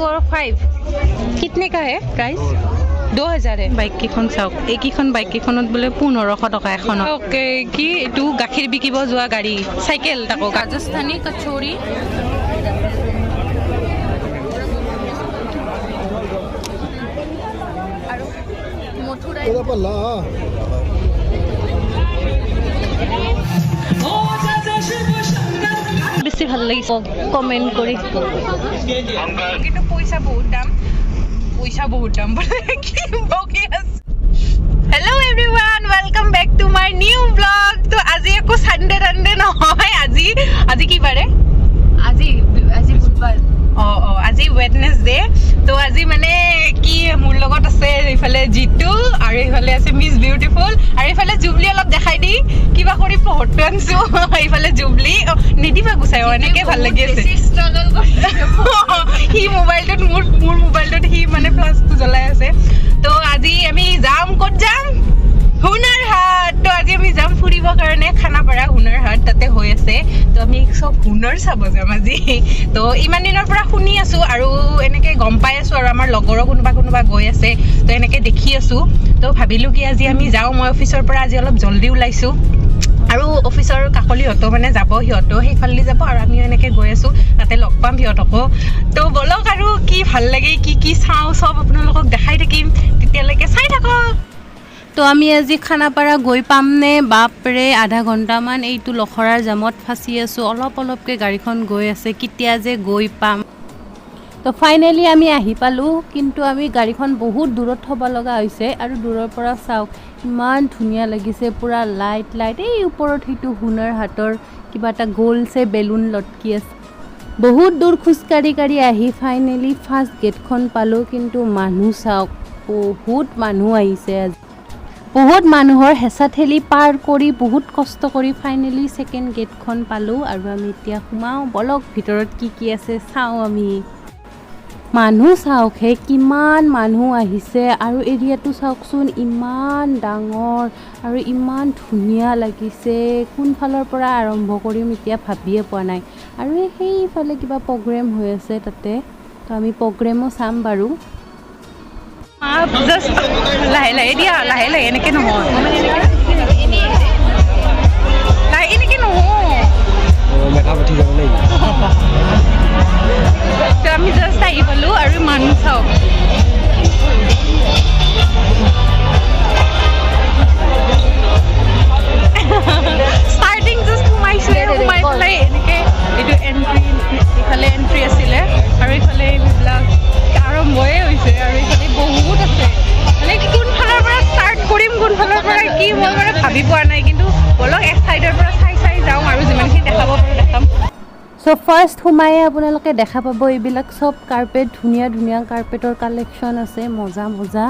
और 5 कितने का है प्राइस 2000 है बाइक केखन চাওক এইকিখন বাইক কেখনত বলে 1500 টাকা এখন ওকে কি এটু গাখীৰ বিকিব যোৱা গাড়ী সাইকেল তাকো ৰাজস্থানী কচৌৰি আৰু মথুৰাই বেশি ভাল লাগিছে কমেন্ট কৰি কিন্তু পইচা বহুত দাম কি বকিয়াস hello everyone welcome back to my new blog तो আজি একো সানডে নহয় আজি কি বারে আজি বুধবার আজি ওয়েডনেসডে তো আজি মানে কি মোৰ লগত আছে ইফালে জিতু আৰু ইফালে আছে মিস বিউটিফুল আৰু ইফালে জুবলি অলপ দেখাই দি কিবা কৰি ফটো আনছো ইফালে জুবলি নিদিবা গুছাই এনেকে ভাল লাগি আছে স্ট্ৰাগল কৰি হি মোবাইলটো মোৰ মোবাইলটো হি মানে প্লাসটো জ্বলাই আছে তো আজি আমি যাম কত যাম হুনার হাট তো আজি আমি যাম ফুৰিব কাৰণে খানাপাৰা হুনাৰ হাট তাতে হৈ আছে তো আমি সব হুনাৰ চাব যাম আজি তো ইমান দিনৰ পৰা শুনি আছো আৰু এনেকে গম পাই আছো আৰু আমাৰ লগৰ কোনোবা গৈ আছে তো এনেকে দেখি আছো তো ভাবিলো কি আজি আমি যাও মই অফিসৰ পৰা আজি অলপ জলদি ওলাইছো আৰু অফিসৰ কাকলি হতো মানে যাব হিয়তো সেইফালে যাব আৰু আমি এনেকে গৈ আছো তাতে লগ পাম হিয়তকো তো বলক আৰু কি ভাল লাগে কি চাও সব আপোনালোকক দেখাই থাকিম তেতিয়ালৈকে চাই থাকক তো আমি আজি খানাপাৰা গৈ পাম নে বাপৰে আধা ঘণ্টামান এইটো লখৰাৰ জামত ফাঁচি আছো অলপকে গাড়ীখন গৈ আছে কেতিয়া যে গৈ পাম তো ফাইনালি আমি আহি পালো কিন্তু আমি গাড়ীখন বহুত দূৰত থব লগা হৈছে আৰু দূৰৰ পৰা চাওক ইমান ধুনীয়া লাগিছে পুৰা লাইট এই ওপৰত হেতু হুনাৰ হাটৰ কিবা এটা গোলছে বেলুন লটকি আছে বহুত দূৰ খুচকাৰি আহি ফাইনালি ফাৰ্ষ্ট গেটখন পালো কিন্তু মানুহ চাওক বহুত মানুহ আহিছে বহুত মানুহৰ হেঁচা ঠেলি পাৰ কৰি বহুত কষ্ট কৰি ফাইনালি সেকেন্ড গেটখন পালো আৰু আমি এতিয়া সোমাও বলক ভিতৰত কি আছে চাও আমি মানুহ চাওক হে কিমান মানুহ আহিছে আৰু এৰিয়াটো চাওকচোন ইমান ডাঙৰ আৰু ইমান ধুনীয়া লাগিছে কোনফালৰ পৰা আৰম্ভ কৰিম এতিয়া ভাবিয়ে পোৱা নাই আৰু সেইফালে কিবা প্ৰগ্ৰেম হৈ আছে তাতে তো আমি প্ৰগ্ৰেমো চাম বাৰু आप जस्ट लाहे दिया लाहे এনেকে নহয় এনেকে নহয় মেকআপ উঠি যাব লাগিব তো আমি জাস্ট আহি পালো আৰু মানুহ চাওক স্টাৰ্টিং জাস্ট সোমাই পেলাই এনেকে এইটো এন্ট্ৰি ইফালে এন্ট্ৰি আছিলে আৰু ইফালে এইবিলাক আৰম্ভয়ে হৈছে আৰু ইফালে বহুত আছে মানে কোনফালৰ পৰা ষ্টাৰ্ট কৰিম কোনফালৰ পৰা কি মই মানে ভাবি পোৱা নাই কিন্তু বলক এক সাইডৰ পৰা চাই যাওঁ আৰু যিমানখিনি দেখাব পাৰোঁ দেখাম সো ফাৰ্ষ্ট সোমায়ে আপোনালোকে দেখা পাব এইবিলাক সব কাৰ্পেট ধুনীয়া কাৰ্পেটৰ কালেকশ্যন আছে মজা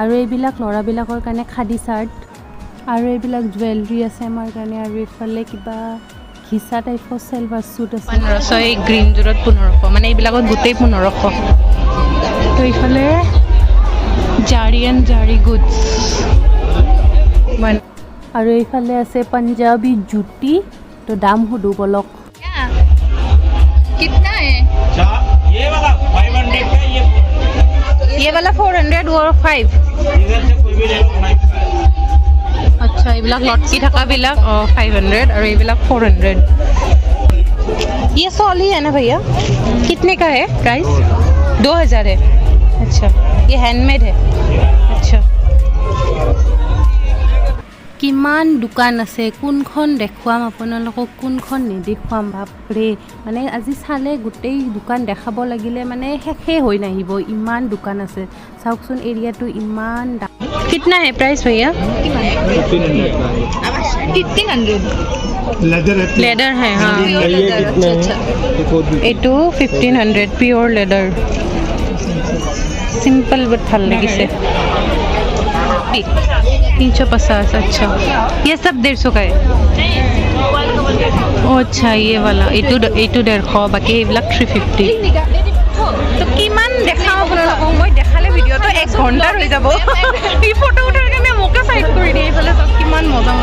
আৰু এইবিলাক ল'ৰাবিলাকৰ কাৰণে খাদী চাৰ্ট আৰু এইবিলাক জুৱেলাৰী আছে আমাৰ কাৰণে আৰু এইফালে কিবা ঘিচা টাইপৰ চেলভাৰ স্যুট আছে 1500 গ্ৰীণ জোৰত 1500 মানে এইবিলাকত গোটেই 1500 তো এইফালে জাৰি গুডছ আৰু এইফালে আছে পাঞ্জাবী জুতি তো দাম সুধো বলক कितना है ये वाला 500 का ये वाला 400 और 5 इधर से कोई भी ले लो 5 अच्छा ये बिलक लटकी থকা बिलक 500 और ये बिलक 400 ये सॉली है ना भैया कितने का है प्राइस 2000 है अच्छा ये हैंडमेड है अच्छा কিমান দোকান আছে কোনখন দেখুৱাম আপোনালোকক কোনখন নেদেখুৱাম বাপৰে মানে আজি চালে গোটেই দোকান দেখাব লাগিলে মানে শেষে হৈ নাহিব ইমান দোকান আছে চাওকচোন এৰিয়াটো ইমান कितना है प्राइस भैया 1500 लेदर है हाँ अच्छा एटू 1500 प्योर लेदर सिंपल बट ভাল লাগিছে 350 अच्छा ये सब 150 का है अच्छा ये वाला एटू 150 बाकी এইবিলাক 350 तो কিমান দেখাম আপোনালোকক মই দেখালে ভিডিওটো 1 ঘন্টা হৈ যাব এই ফটো উঠাৰ কাৰণে মোকে সাইড কৰি দিয়ে এইফালে সব কিমান মজা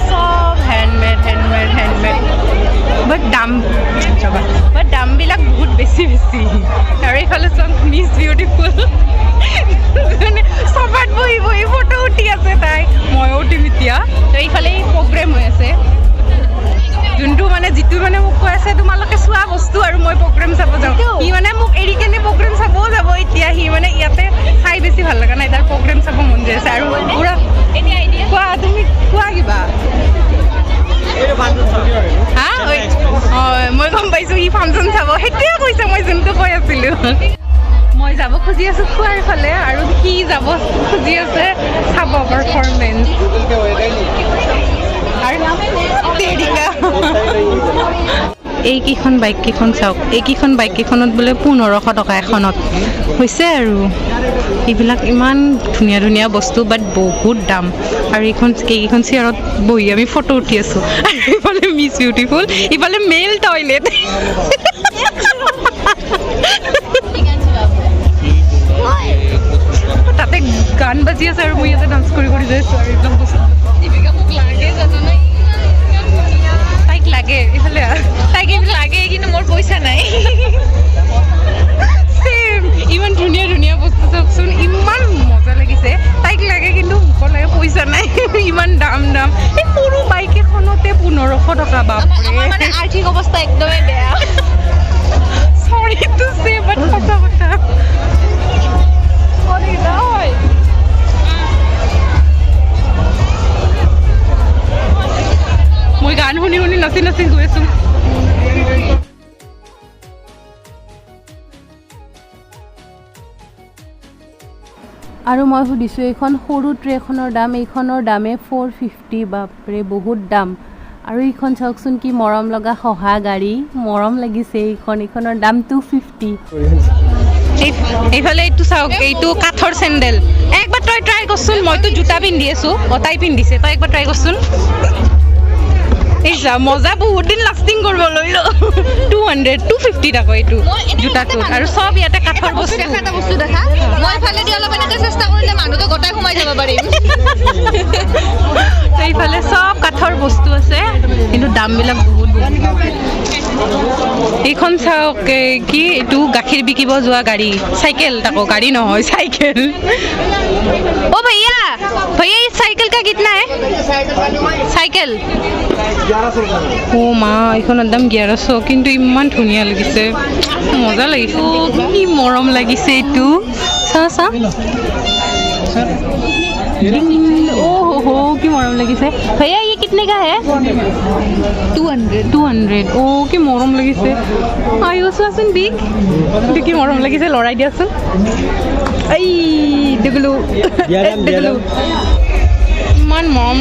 সব হ্যান্ডমেড বাট দাম বিলাক বহুত বেছি ফটো উঠি আছে তাই ময়ো উঠিম এতিয়া তো এইফালে প্ৰগ্ৰেম হৈ আছে যোনটো মানে যিটো মানে মোক কৈ আছে তোমালোকে চোৱা বস্তু আৰু মই প্ৰগ্ৰেম চাব যাওঁ সি মানে মোক এৰি কেনে প্ৰগ্ৰেম চাবও যাব এতিয়া সি মানে ইয়াতে খাই বেছি ভাল লগা নাই তাৰ প্ৰগ্ৰেম চাব মন যায় আছে আৰু পুৰা কোৱা তুমি কোৱা কিবা হা মই গম পাইছোঁ সি ফাংচন চাব সেইটোৱে কৈছে মই যোনটো কৈ আছিলোঁ মই যাব খুজি আছোঁ খোৱাৰ ফালে আৰু সি যাব খুজি আছে চাব পাৰফৰ্মেঞ্চ এইকেইখন বাইককেইখন চাওক এইকেইখন বাইককেইখনত বোলে 1500 টকা এখনত হৈছে আৰু এইবিলাক ইমান ধুনীয়া ধুনীয়া বস্তু বাট বহুত দাম আৰু এইকেইখন চেয়াৰত বহি আমি ফটো উঠি আছোঁ আৰু ইফালে মিছ বিউটিফুল ইফালে মেল টয়লেট তাতে গান বাজি আছে আৰু মই ইয়াতে ডান্স কৰি যাই আছোঁ আৰু একদম বস্তু মোক লাগে জানানে তাইক লাগে ইফালে তাইক লাগে কিন্তু মোৰ পইচা নাই ইমান ধুনীয়া ধুনীয়া বস্তু চাওকচোন ইমান মজা লাগিছে তাইক লাগে কিন্তু মোক লাগে পইচা নাই ইমান দাম এই সৰু বাইক এখনতে 1500 টকা বাপৰে মানে আৰ্থিক অৱস্থা একদমেই বেয়া সৰি টু সে বাট সঁচা কথা মই গান শুনি শুনি নাচি নাচি গৈ আছোঁ আৰু মই সুধিছোঁ এইখন সৰু ট্ৰেখনৰ দাম এইখনৰ দামে 450 বাপৰে বহুত দাম আৰু এইখন চাওকচোন কি মৰম লগা সহা গাড়ী মৰম লাগিছে এইখনৰ দাম 250 এইফালে এইটো চাওক এইটো কাঠৰ চেণ্ডেল একবাৰ তই ট্ৰাই কৰচোন মইতো জোতা পিন্ধি আছোঁ তাই পিন্ধিছে তই একবাৰ ট্ৰাই কৰচোন এই যা মজা বহুত দিন লাষ্টিং কৰিব লৈ 250 টকা এইটো জোতাটো আৰু চব ইয়াতে কাঠৰ বস্তু এটা বস্তু দেখা মই ফালে দি অলপ এনেকৈ চেষ্টা কৰিলে মানুহটো গোটাই সোমাই যাব পাৰিম এইফালে চব কাঠৰ বস্তু আছে কিন্তু দামবিলাক বহুত এইখন চাওক কি এইটো গাখীৰ বিকিব যোৱা গাড়ী চাইকেল তাকো গাড়ী নহয় চাইকেল ओ भैया भैया इस साइकिल का कितना है साइकिल 1100 ओ माँ এইখনৰ দাম 1100 কিন্তু ইমান ধুনীয়া লাগিছে মজা লাগিছে কি মৰম লাগিছে এইটো চা ओ हो की मरम लगिसे भैया ये कितने का है 200 ओ की मरम लगिसे आयो सुन बिग की मरम लगिसे लड़ाई दियासुन आई देखलो ইমান মৰম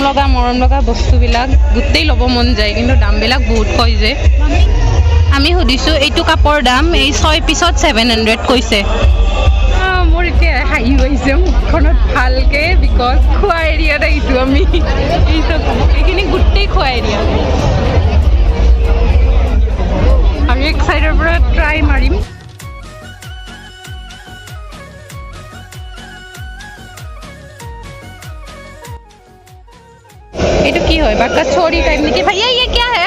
লগা বস্তুবিলাক গোটেই ল'ব মন যায় কিন্তু দামবিলাক বহুত কয় যে আমি সুধিছোঁ এইটো কাপৰ দাম এই 6 পিছত 700 কৈছে মোৰ এতিয়া হাঁহি গৈছে মুখখনত ভালকৈ বিকজ খোৱা এৰিয়াত আহিছোঁ আমি এইখিনি গোটেই খোৱা এৰিয়া আৰু এক চাইডৰ পৰা ট্ৰাই মাৰিম এইটো কি হয় বা কচৌৰি টাইপ নেকি भैया ये क्या है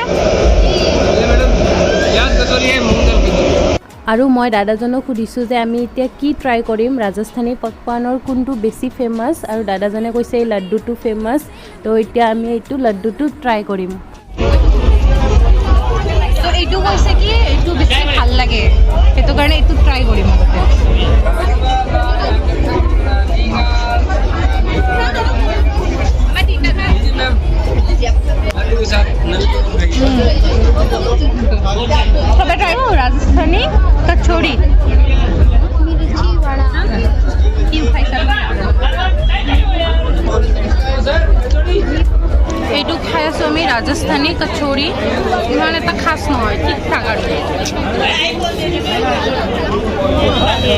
আৰু মই দাদাজনক সুধিছোঁ যে আমি এতিয়া কি ট্ৰাই কৰিম ৰাজস্থানী পকৱানৰ কোনটো বেছি ফেমাছ আৰু দাদাজনে কৈছে এই লাড্ডুটো ফেমাছ তো এতিয়া আমি এইটো লাড্ডুটো ট্ৰাই কৰিম তো এইটো কৈছে কি এইটো বেছি ভাল লাগে সেইটো কাৰণে এইটো ট্ৰাই কৰিম সবে ট্ৰাই কৰো ৰাজস্থানী কচৌৰি মিৰ্চি বড়া কি খাইছা এইটো খাই আছোঁ আমি ৰাজস্থানী কচৌৰি ইমান এটা খাস নহয় ঠিক ঠাক আৰু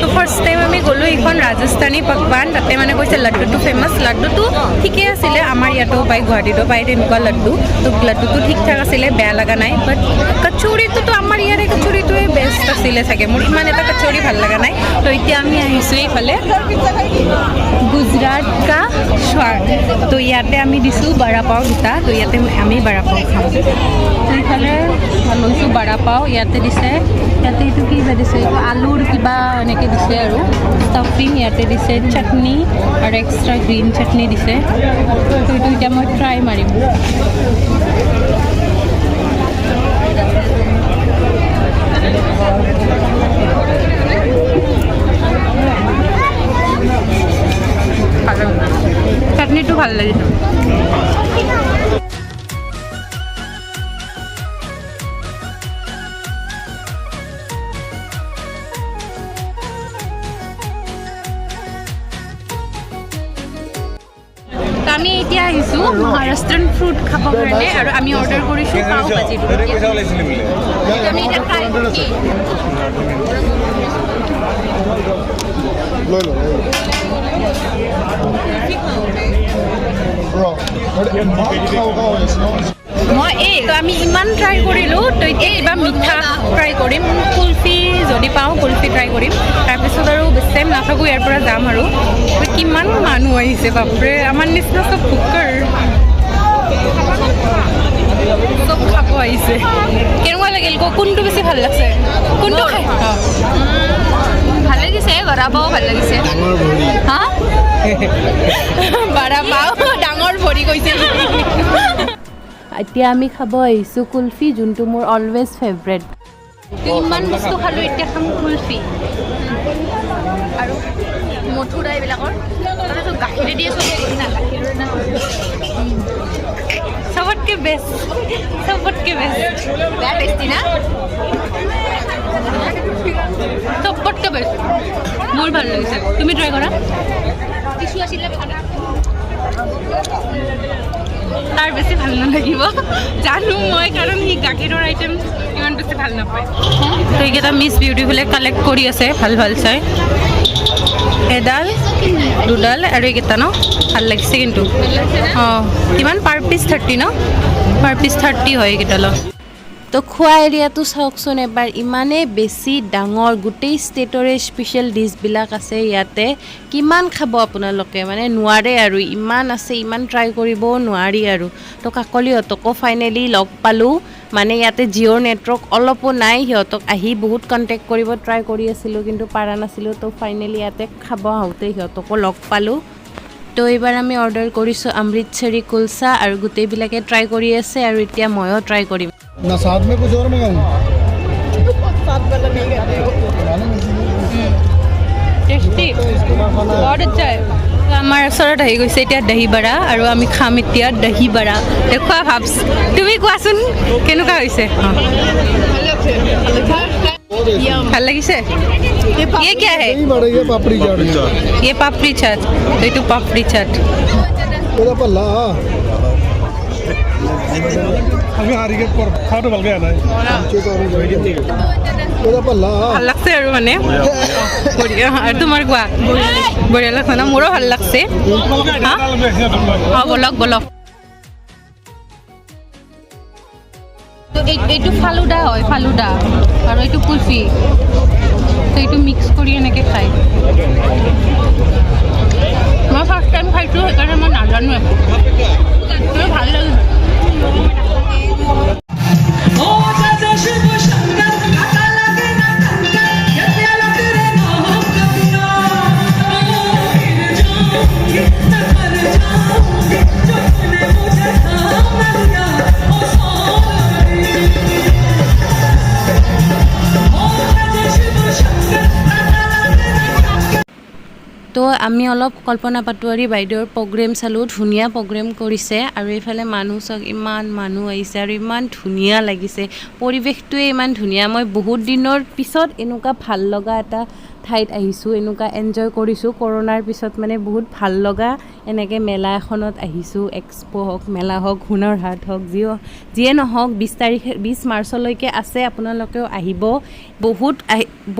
তো ফাৰ্ষ্ট টাইম আমি গ'লোঁ এইখন ৰাজস্থানী পকৱান তাতে মানে কৈছে লাড্ডুটো ফেমাছ লাড্ডুটো ঠিকেই আছিলে আমাৰ ইয়াতো পায় গুৱাহাটীতো পায় তেনেকুৱা লাড্ডু তো লাড্ডুটো ঠিক ঠাক আছিলে বেয়া লগা নাই বাট কচৌৰিটোতো আমাৰ ইয়াৰে কচৌৰিটোৱে বেষ্ট আছিলে চাগে মোৰ ইমান এটা কচৌৰি ভাল লগা নাই তো এতিয়া আমি আহিছোঁ এইফালে গুজৰাট কা স্বাদ তো ইয়াতে আমি দিছোঁ বৰা পাও দুটা তো ইয়াতে আমি বৰা পাও খাওঁ তো এইফালে লৈছোঁ বড়া পাও ইয়াতে দিছে ইয়াতে এইটো কি দিছে এইটো আলুৰ কিবা এনেকৈ দিছে আৰু ষ্টাফিং ইয়াতে দিছে চাটনি আৰু এক্সট্ৰা গ্ৰীণ চাটনি দিছে তো এইটো এতিয়া মই ট্ৰাই মাৰিম চাটনিটো ভাল লাগিছে আমি এতিয়া আহিছোঁ মহাৰাষ্ট্ৰীয়ান ফ্ৰুট খাবৰ কাৰণে আৰু আমি অৰ্ডাৰ কৰিছোঁ পাও ভাজিটো আমি এতিয়া ট্ৰাই কৰিম মই তো আমি ইমান ট্ৰাই কৰিলোঁ তো এইবাৰ মিঠা ট্ৰাই কৰিম কুলফি যদি পাওঁ কুলফি ট্ৰাই কৰিম তাৰপিছত আৰু বেছি টাইম নাথাকোঁ ইয়াৰ পৰা যাম আৰু কিমান মানুহ আহিছে বাপৰে আমাৰ নিচিনা চব কুকাৰ চব খাব আহিছে কেনেকুৱা লাগিল কোনটো বেছি ভাল লাগছে কোনটো খাই ভাল লাগিছে বৰা পাও ভাল লাগিছে হা বৰা পাও ডাঙৰ ভৰি কৈছে এতিয়া আমি খাব আহিছোঁ কুলফি যোনটো মোৰ অলৱেজ ফেভৰেট ইমান বস্তু খালোঁ এতিয়া খাম কুলফি আৰু মথুৰা এইবিলাকৰ গাখীৰে দিয়ে চবতকে বেষ্ট বেয়া টেষ্টি না চবতকে বেষ্ট মোৰ ভাল লাগিছে তুমি ট্ৰাই কৰা কিছু আছিলে তাৰ বেছি ভাল নালাগিব জানো মই কাৰণ সি গাখীৰৰ আইটেম ইমান বেছি ভাল নাপায় তো এইকেইটা মিছ বিউটিফুলে কালেক্ট কৰি আছে ভাল ভাল চাই এডাল দুডাল আৰু এইকেইটা ন ভাল লাগিছে কিন্তু অঁ কিমান পাৰ পিচ 30 ন পাৰ পিচ 30 হয় এইকেইটালত তো খোৱা এৰিয়াটো চাওকচোন এবাৰ ইমানেই বেছি ডাঙৰ গোটেই ষ্টেটৰে স্পেচিয়েল ডিছবিলাক আছে ইয়াতে কিমান খাব আপোনালোকে মানে নোৱাৰে আৰু ইমান আছে ইমান ট্ৰাই কৰিবও নোৱাৰি আৰু তো কাকলিহঁতকো ফাইনেলি লগ পালোঁ মানে ইয়াতে জিঅ'ৰ নেটৱৰ্ক অলপো নাই সিহঁতক আহি বহুত কণ্টেক্ট কৰিব ট্ৰাই কৰি আছিলোঁ কিন্তু পাৰা নাছিলোঁ তো ফাইনেলি ইয়াতে খাব আহোঁতে সিহঁতকো লগ পালোঁ তো এইবাৰ আমি অৰ্ডাৰ কৰিছোঁ অমৃতসৰী কুলচা আৰু গোটেইবিলাকে ট্ৰাই কৰি আছে আৰু এতিয়া ময়ো ট্ৰাই কৰিম ना साथ में कुछ और मंगाऊं साथ वाला नहीं करते टेस्टी बहुत अच्छा है আমাৰ ওচৰত আহি গৈছে এতিয়া দহি বৰা আৰু আমি খাম এতিয়া দহি বৰা দেখুৱা ভাবছ তুমি কোৱাচোন কেনেকুৱা হৈছে ভাল লাগিছে ये क्या है ये पापड़ी चाट ये पापड़ी चाट এইটো पापड़ी चाट ओदा पल्ला আমি হারিকে খাওয়াটা ভালকে আনাই ওদা পল্লা ভাল লাগছে আৰু মানে বঢ়িয়া আৰু তোমাৰ কোৱা বঢ়িয়া লাগছে না মোৰো ভাল লাগছে বলক বলক তো এইটো ফালুদা হয় ফালুদা আৰু এইটো কুলফি তো এইটো মিক্স কৰি এনেকৈ খায় মই ফাৰ্ষ্ট টাইম খাইছোঁ সেইকাৰণে মই নাজানো একো ভাল লাগিছে তো আমি অলপ কল্পনা পাটোৱাৰী বাইদেউৰ প্ৰগ্ৰেম চালোঁ ধুনীয়া প্ৰগ্ৰেম কৰিছে আৰু এইফালে মানুহ চাওক ইমান মানুহ আহিছে আৰু ইমান ধুনীয়া লাগিছে পৰিৱেশটোৱে ইমান ধুনীয়া মই বহুত দিনৰ পিছত এনেকুৱা ভাল লগা এটা ঠাইত আহিছোঁ এনেকুৱা এনজয় কৰিছোঁ কৰোণাৰ পিছত মানে বহুত ভাল লগা এনেকৈ মেলা এখনত আহিছোঁ এক্সপ' হওক মেলা হওক হুনাৰ হাট হওক যিয়ে নহওক 20 মাৰ্চলৈকে আছে আপোনালোকেও আহিব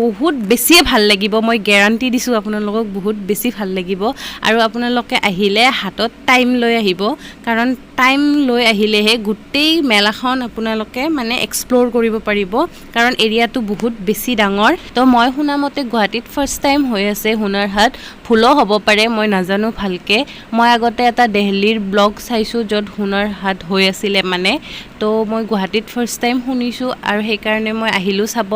বহুত বেছিয়ে ভাল লাগিব মই গেৰাণ্টি দিছোঁ আপোনালোকক বহুত বেছি ভাল লাগিব আৰু আপোনালোকে আহিলে হাতত টাইম লৈ আহিব কাৰণ টাইম লৈ আহিলেহে গোটেই মেলাখন আপোনালোকে মানে এক্সপ্ল'ৰ কৰিব পাৰিব কাৰণ এৰিয়াটো বহুত বেছি ডাঙৰ তো মই শুনা মতে গুৱাহাটীত ফাৰ্ষ্ট টাইম হৈ আছে হুনাৰ হাট ভুলো হ'ব পাৰে মই নাজানো ভালকৈ মই আগতে এটা দিল্লীৰ ব্লগ চাইছোঁ য'ত হুনাৰ হাট হৈ আছিলে মানে তো মই গুৱাহাটীত ফাৰ্ষ্ট টাইম শুনিছোঁ আৰু সেইকাৰণে মই আহিলোঁ চাব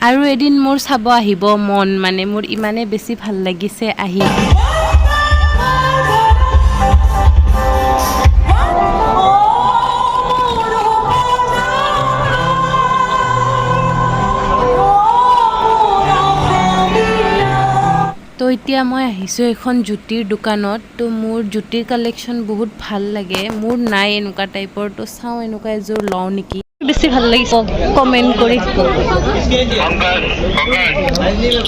আৰু এদিন মোৰ চাব আহিব মন মানে মোৰ ইমানে বেছি ভাল লাগিছে আহি তো এতিয়া মই আহিছোঁ এখন জুতিৰ দোকানত তো মোৰ জুতিৰ কালেকশ্যন বহুত ভাল লাগে মোৰ নাই এনেকুৱা টাইপৰ তো চাওঁ এনেকুৱা এযোৰ লওঁ নেকি বেছি ভাল লাগিছে কমেণ্ট কৰি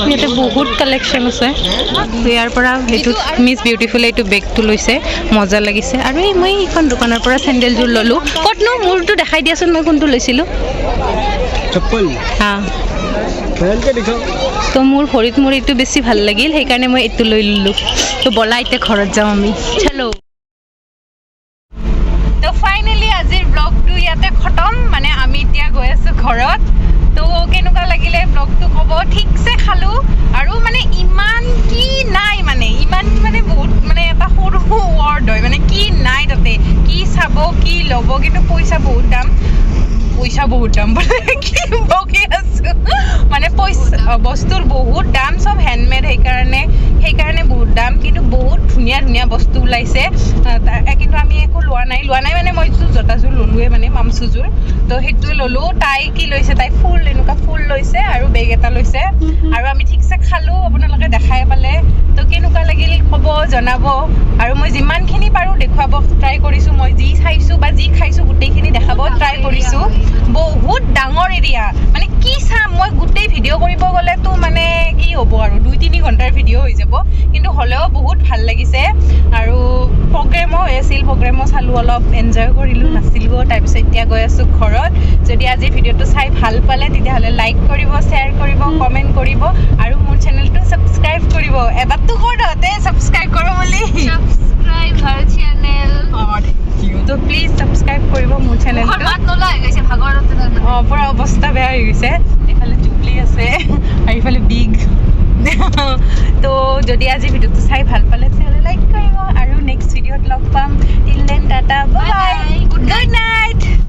ইয়াতে বহুত কালেকশ্যন আছে ইয়াৰ পৰা সেইটো মিছ বিউটিফুল এইটো বেগটো লৈছে মজা লাগিছে আৰু এই মই এইখন দোকানৰ পৰা চেণ্ডেলযোৰ ল'লোঁ ক'তনো মোৰটো দেখাই দিয়াচোন মই কোনটো লৈছিলোঁ चप्पल হা पहन के दिखाओ তো মোৰ ভৰিত মোৰ এইটো বেছি ভাল লাগিল সেইকাৰণে মই এইটো লৈ ল'লোঁ তো ব'লা এতিয়া ঘৰত যাওঁ আমি চলো তো ফাইনেলি আজিৰ ব্লগটো ইয়াতে খতম মানে আমি এতিয়া গৈ আছোঁ ঘৰত তো কেনেকুৱা লাগিলে ব্লগটো ক'ব ঠিকছে খালোঁ আৰু মানে ইমান কি নাই মানে ইমান মানে বহুত মানে এটা সৰু ৱৰ্ড হয় মানে কি নাই তাতে কি চাব কি ল'ব কিন্তু পইচা বহুত দাম কি বকি আছোঁ মানে পইচা বস্তুৰ বহুত দাম চব হেণ্ডমেড সেইকাৰণে বহুত দাম কিন্তু বহুত ধুনীয়া ধুনীয়া বস্তু ওলাইছে কিন্তু আমি একো লোৱা নাই মানে মই জোতাযোৰ ল'লোৱে মানে মামচুযোৰ তো সেইটোৱে ল'লোঁ তাই কি লৈছে তাই এনেকুৱা ফুল লৈছে আৰু বেগ এটা লৈছে আৰু আমি ঠিকছে খালোঁ আপোনালোকে দেখাই পালে তো কেনেকুৱা লাগিল ক'ব জনাব আৰু মই যিমানখিনি পাৰোঁ দেখুৱাব ট্ৰাই কৰিছোঁ মই যি চাইছোঁ বা যি খাইছোঁ গোটেইখিনি দেখাব ট্ৰাই কৰিছোঁ বহুত ডাঙৰ এৰিয়া মানে কি চাম মই গোটেই ভিডিঅ' কৰিব গ'লেতো মানে কি হ'ব আৰু 2-3 ঘণ্টাৰ ভিডিঅ' হৈ যাব কিন্তু হ'লেও বহুত ভাল লাগিছে আৰু প্ৰগ্ৰেমো হৈ আছিল প্ৰগ্ৰেমো চালোঁ অলপ এনজয় কৰিলোঁ নাচিলোঁ তাৰপিছত এতিয়া গৈ আছোঁ ঘৰত যদি আজিৰ ভিডিঅ'টো চাই ভাল পালে তেতিয়াহ'লে লাইক কৰিব শ্বেয়াৰ কৰিব কমেণ্ট কৰিব আৰু মোৰ চেনেলটো ছাবস্ক্ৰাইব কৰিব এবাৰটো কৈ দহতে ছাবস্ক্ৰাইব কৰোঁ বুলি তো প্লিজ ছাবস্ক্ৰাইব কৰিব মোৰ চেনেলটো পুৰা অৱস্থা বেয়া হৈ গৈছে এইফালে জুবলি আছে আৰু এইফালে বিগ তো যদি আজি ভিডিঅ'টো চাই ভাল পালে তেতিয়াহ'লে লাইক কৰিব আৰু নেক্সট ভিডিঅ'ত লগ পাম till then tata bye good night